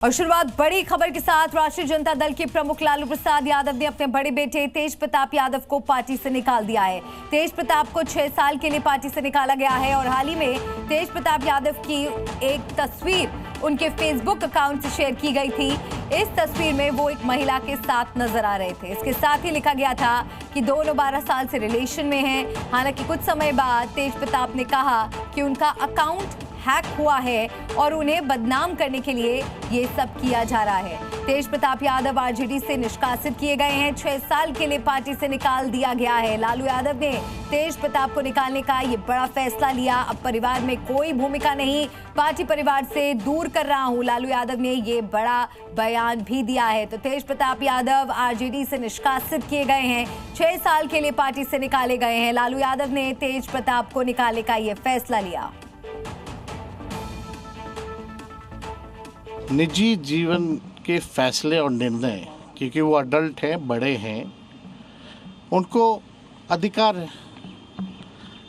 और शुरुआत बड़ी खबर के साथ। राष्ट्रीय जनता दल के प्रमुख लालू प्रसाद यादव ने अपने बड़े बेटे तेज प्रताप यादव को पार्टी से निकाल दिया है। तेज प्रताप को 6 साल के लिए पार्टी से निकाला गया है और हाल ही में तेज प्रताप यादव की एक तस्वीर उनके फेसबुक अकाउंट से शेयर की गई थी। इस तस्वीर में वो एक महिला के साथ नजर आ रहे थे। इसके साथ ही लिखा गया था कि दोनों 12 साल से रिलेशन में हैं। हालांकि कुछ समय बाद तेज प्रताप ने कहा कि उनका अकाउंट हैक हुआ है और उन्हें बदनाम करने के लिए ये सब किया जा रहा है। तेज प्रताप यादव आरजेडी से निष्कासित किए गए हैं। 6 साल के लिए पार्टी से निकाल दिया गया है। लालू यादव ने तेज प्रताप को निकालने का ये बड़ा फैसला लिया। अब परिवार में कोई भूमिका नहीं, पार्टी परिवार से दूर कर रहा हूं, लालू यादव ने ये बड़ा बयान भी दिया है। तो तेज प्रताप यादव आरजेडी से निष्कासित किए गए हैं, 6 साल के लिए पार्टी से निकाले गए हैं। लालू यादव ने तेज प्रताप को निकालने का ये फैसला लिया। निजी जीवन के फैसले और निर्णय, क्योंकि वो अडल्ट हैं, बड़े हैं, उनको अधिकार है।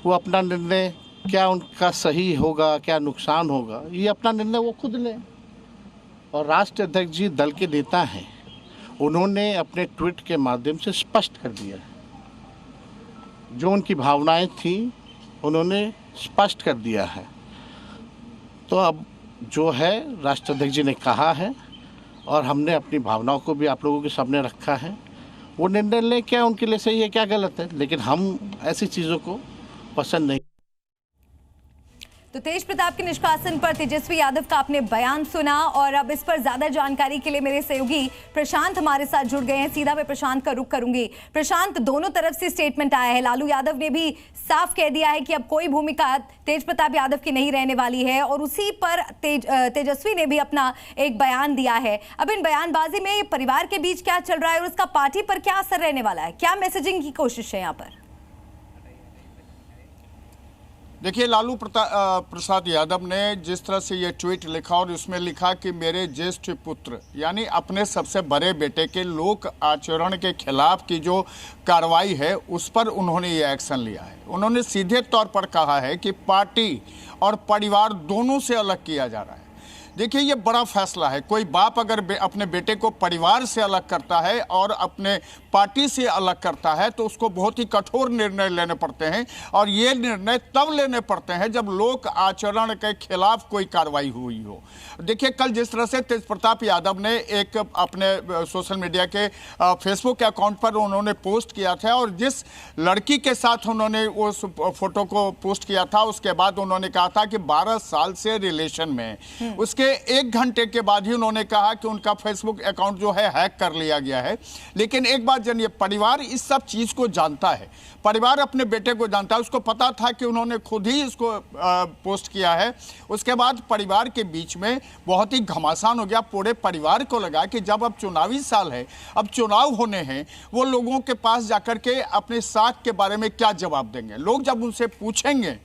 वो अपना निर्णय, क्या उनका सही होगा, क्या नुकसान होगा, ये अपना निर्णय वो खुद लें। और राष्ट्रीय अध्यक्ष जी दल के नेता हैं, उन्होंने अपने ट्वीट के माध्यम से स्पष्ट कर दिया है। जो उनकी भावनाएं थी उन्होंने स्पष्ट कर दिया है। तो अब जो है राष्ट्रीय अध्यक्ष जी ने कहा है और हमने अपनी भावनाओं को भी आप लोगों के सामने रखा है। वो निर्णय लें, क्या उनके लिए सही है, क्या गलत है, लेकिन हम ऐसी चीज़ों को पसंद नहीं। तो तेज प्रताप के निष्कासन पर तेजस्वी यादव का आपने बयान सुना और अब इस पर ज्यादा जानकारी के लिए मेरे सहयोगी प्रशांत हमारे साथ जुड़ गए हैं। सीधा मैं प्रशांत का रुख करूंगी। प्रशांत, दोनों तरफ से स्टेटमेंट आया है। लालू यादव ने भी साफ कह दिया है कि अब कोई भूमिका तेज प्रताप यादव की नहीं रहने वाली है और उसी पर तेजस्वी ने भी अपना एक बयान दिया है। अब इन बयानबाजी में परिवार के बीच क्या चल रहा है और उसका पार्टी पर क्या असर रहने वाला है, क्या मैसेजिंग की कोशिश है यहाँ पर? देखिए, लालू प्रसाद यादव ने जिस तरह से ये ट्वीट लिखा और उसमें लिखा कि मेरे ज्येष्ठ पुत्र यानी अपने सबसे बड़े बेटे के लोक आचरण के खिलाफ की जो कार्रवाई है उस पर उन्होंने ये एक्शन लिया है। उन्होंने सीधे तौर पर कहा है कि पार्टी और परिवार दोनों से अलग किया जा रहा है। देखिए, ये बड़ा फैसला है। कोई बाप अगर अपने बेटे को परिवार से अलग करता है और अपने पार्टी से अलग करता है तो उसको बहुत ही कठोर निर्णय लेने पड़ते हैं और ये निर्णय तब लेने पड़ते हैं जब लोक आचरण के खिलाफ कोई कार्रवाई हुई हो। देखिए, कल जिस तरह से तेज प्रताप यादव ने एक अपने सोशल मीडिया के फेसबुक अकाउंट पर उन्होंने पोस्ट किया था और जिस लड़की के साथ उन्होंने उस फोटो को पोस्ट किया था उसके बाद उन्होंने कहा था कि 12 साल से रिलेशन में। उसके 1 घंटे के बाद ही उन्होंने कहा कि उनका फेसबुक अकाउंट जो है हैक कर लिया गया है। लेकिन एक बात जानिए, परिवार इस सब चीज को जानता है, परिवार अपने बेटे को जानता है। उसको पता था कि उन्होंने खुद ही इसको पोस्ट किया है। उसके बाद परिवार के बीच में बहुत ही घमासान हो गया। पूरे परिवार को लगा कि जब अब चुनावी साल है, अब चुनाव होने हैं, वो लोगों के पास जाकर के अपने साख के बारे में क्या जवाब देंगे। लोग जब उनसे पूछेंगे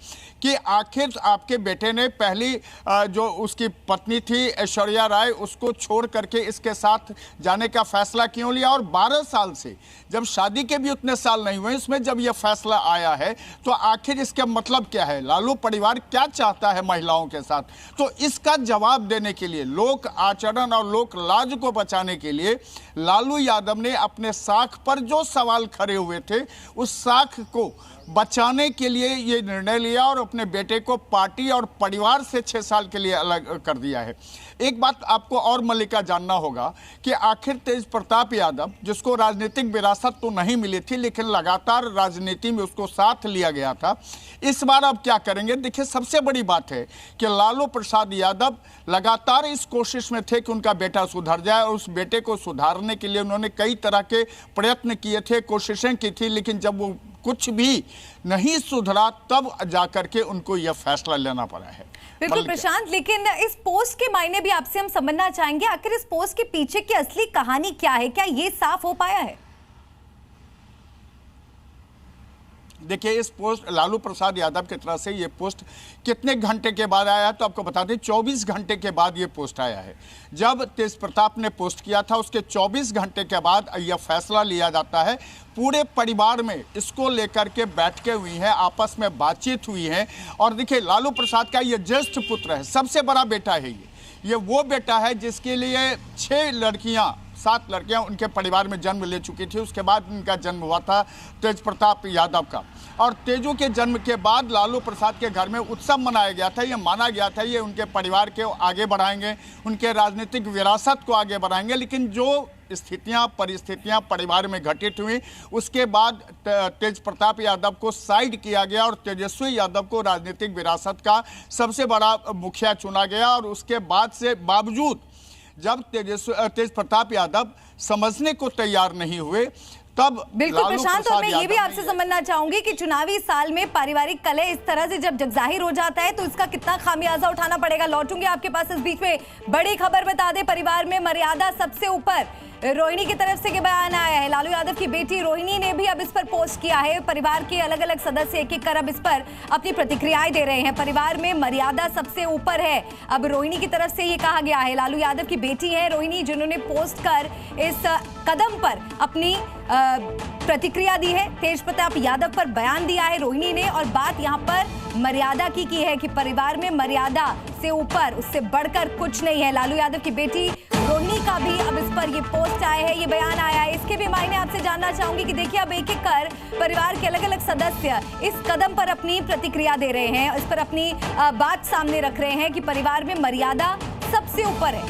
कि आखिर आपके बेटे ने पहली जो उसकी पत्नी थी ऐश्वर्या राय, उसको छोड़ करके इसके साथ जाने का फैसला क्यों लिया, और 12 साल से जब शादी के भी उतने साल नहीं हुए इसमें जब यह फैसला आया है तो आखिर इसका मतलब क्या है, लालू परिवार क्या चाहता है महिलाओं के साथ। तो इसका जवाब देने के लिए, लोक आचरण और लोक लाज को बचाने के लिए लालू यादव ने अपने साख पर जो सवाल खड़े हुए थे उस साख को बचाने के लिए ये निर्णय लिया और अपने बेटे को पार्टी और परिवार से 6 साल के लिए अलग कर दिया है। एक बात आपको और मल्लिका जानना होगा कि आखिर तेज प्रताप यादव, जिसको राजनीतिक विरासत तो नहीं मिली थी लेकिन लगातार राजनीति में उसको साथ लिया गया था, इस बार अब क्या करेंगे। देखिए, सबसे बड़ी बात है कि लालू प्रसाद यादव लगातार इस कोशिश में थे कि उनका बेटा सुधर जाए और उस बेटे को सुधारने के लिए उन्होंने कई तरह के प्रयत्न किए थे, कोशिशें की थी, लेकिन जब वो कुछ भी नहीं सुधरा तब जाकर के उनको यह फैसला लेना पड़ा है। बिल्कुल प्रशांत, लेकिन इस पोस्ट के मायने भी आपसे हम समझना चाहेंगे। आखिर इस पोस्ट के पीछे की असली कहानी क्या है, क्या ये साफ हो पाया है? देखिए, इस पोस्ट लालू प्रसाद यादव की तरफ से ये पोस्ट कितने घंटे के बाद आया है तो आपको बता दें 24 घंटे के बाद ये पोस्ट आया है। जब तेज प्रताप ने पोस्ट किया था उसके 24 घंटे के बाद यह फैसला लिया जाता है। पूरे परिवार में इसको लेकर के बैठकें हुई हैं, आपस में बातचीत हुई है। और देखिए, लालू प्रसाद का ये ज्येष्ठ पुत्र है, सबसे बड़ा बेटा है ये। ये वो बेटा है जिसके लिए 7 लड़कियां उनके परिवार में जन्म ले चुकी थी। उसके बाद उनका जन्म हुआ था तेज प्रताप यादव का, और तेजू के जन्म के बाद लालू प्रसाद के घर में उत्सव मनाया गया था। ये माना गया था ये उनके परिवार के आगे बढ़ाएंगे, उनके राजनीतिक विरासत को आगे बढ़ाएंगे। लेकिन जो परिस्थितियां परिवार में घटित हुई, उसके बाद तेज प्रताप यादव को साइड किया गया और तेजस्वी यादव को राजनीतिक विरासत का सबसे बड़ा मुखिया चुना गया। और उसके बाद से बावजूद जब तेज प्रताप यादव समझने को तैयार नहीं हुए, तब बिल्कुल प्रशांत, और मैं ये भी आपसे समझना चाहूंगी कि चुनावी साल में पारिवारिक कलह इस तरह से जब जगजाहिर हो जाता है तो इसका कितना खामियाजा उठाना पड़ेगा। लौटूंगी आपके पास, इस बीच में बड़ी खबर बता दें, परिवार में मर्यादा सबसे ऊपर। रोहिणी की तरफ से बयान आया है। लालू यादव की बेटी रोहिणी ने भी अब इस पर पोस्ट किया है। परिवार के अलग अलग सदस्य एक एक कर अब इस पर अपनी प्रतिक्रियाएं दे रहे हैं। परिवार में मर्यादा सबसे ऊपर है, अब रोहिणी की तरफ से ये कहा गया है। लालू यादव की बेटी है रोहिणी, जिन्होंने पोस्ट कर इस कदम पर अपनी प्रतिक्रिया दी है। तेज प्रताप यादव पर बयान दिया है रोहिणी ने, और बात यहाँ पर मर्यादा की है कि परिवार में मर्यादा से ऊपर, उससे बढ़कर कुछ नहीं है। लालू यादव की बेटी रोहिणी का भी अब इस पर ये पोस्ट आया है, ये बयान आया है। इसके भी मायने आपसे जानना चाहूंगी कि देखिए अब एक एक कर परिवार के अलग अलग सदस्य इस कदम पर अपनी प्रतिक्रिया दे रहे हैं, इस पर अपनी बात सामने रख रहे हैं कि परिवार में मर्यादा सबसे ऊपर है।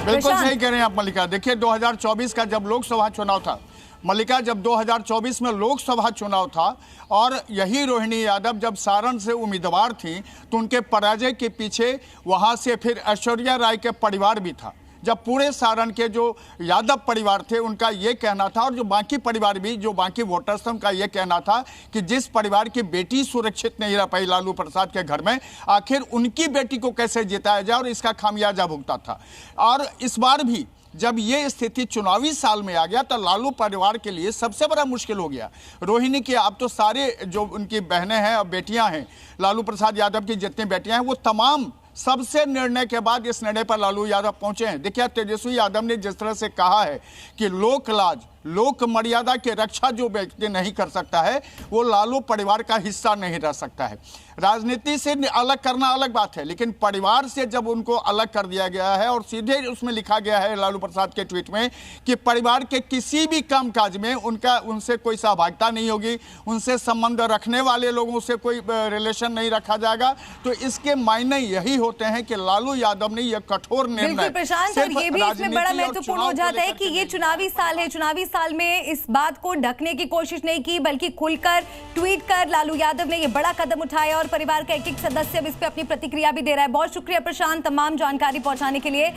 बिल्कुल सही कह रहे हैं आप मल्लिका। देखिए 2024 का जब लोकसभा चुनाव था मल्लिका, जब 2024 में लोकसभा चुनाव था और यही रोहिणी यादव जब सारण से उम्मीदवार थी, तो उनके पराजय के पीछे वहां से फिर ऐश्वर्या राय के परिवार भी था। जब पूरे सारण के जो यादव परिवार थे उनका ये कहना था, और जो बाकी परिवार भी, जो बाकी वोटर्स थे, उनका ये कहना था कि जिस परिवार की बेटी सुरक्षित नहीं रह पाई लालू प्रसाद के घर में, आखिर उनकी बेटी को कैसे जिताया जाए, और इसका खामियाजा भुगता था। और इस बार भी जब ये स्थिति चुनावी साल में आ गया तो लालू परिवार के लिए सबसे बड़ा मुश्किल हो गया। रोहिणी के अब तो सारे जो उनकी बहनें हैं और बेटियां हैं, लालू प्रसाद यादव की जितनी बेटियां हैं, वो तमाम सबसे निर्णय के बाद इस निर्णय पर लालू यादव पहुंचे हैं। देखिए तेजस्वी यादव ने जिस तरह से कहा है कि लोक लाज, लोक मर्यादा की रक्षा जो व्यक्ति नहीं कर सकता है, वो लालू परिवार का हिस्सा नहीं रह सकता है। राजनीति से अलग करना अलग बात है, लेकिन परिवार से जब उनको अलग कर दिया गया है, और सीधे उसमें लिखा गया है लालू प्रसाद के ट्वीट में कि परिवार के किसी भी कामकाज में उनसे कोई सहभागिता नहीं होगी, उनसे संबंध रखने वाले लोगों से कोई रिलेशन नहीं रखा जाएगा, तो इसके मायने यही होते हैं कि लालू यादव ने यह कठोर निर्णय। प्रशांत, और ये भी इसमें बड़ा महत्वपूर्ण हो जाता है कि ये चुनावी साल है, चुनावी साल में इस बात को ढकने की कोशिश नहीं की, बल्कि खुलकर ट्वीट कर लालू यादव ने ये बड़ा कदम उठाया, और परिवार का एक एक सदस्य अब इस पे अपनी प्रतिक्रिया भी दे रहा है। बहुत शुक्रिया प्रशांत, तमाम जानकारी पहुंचाने के लिए।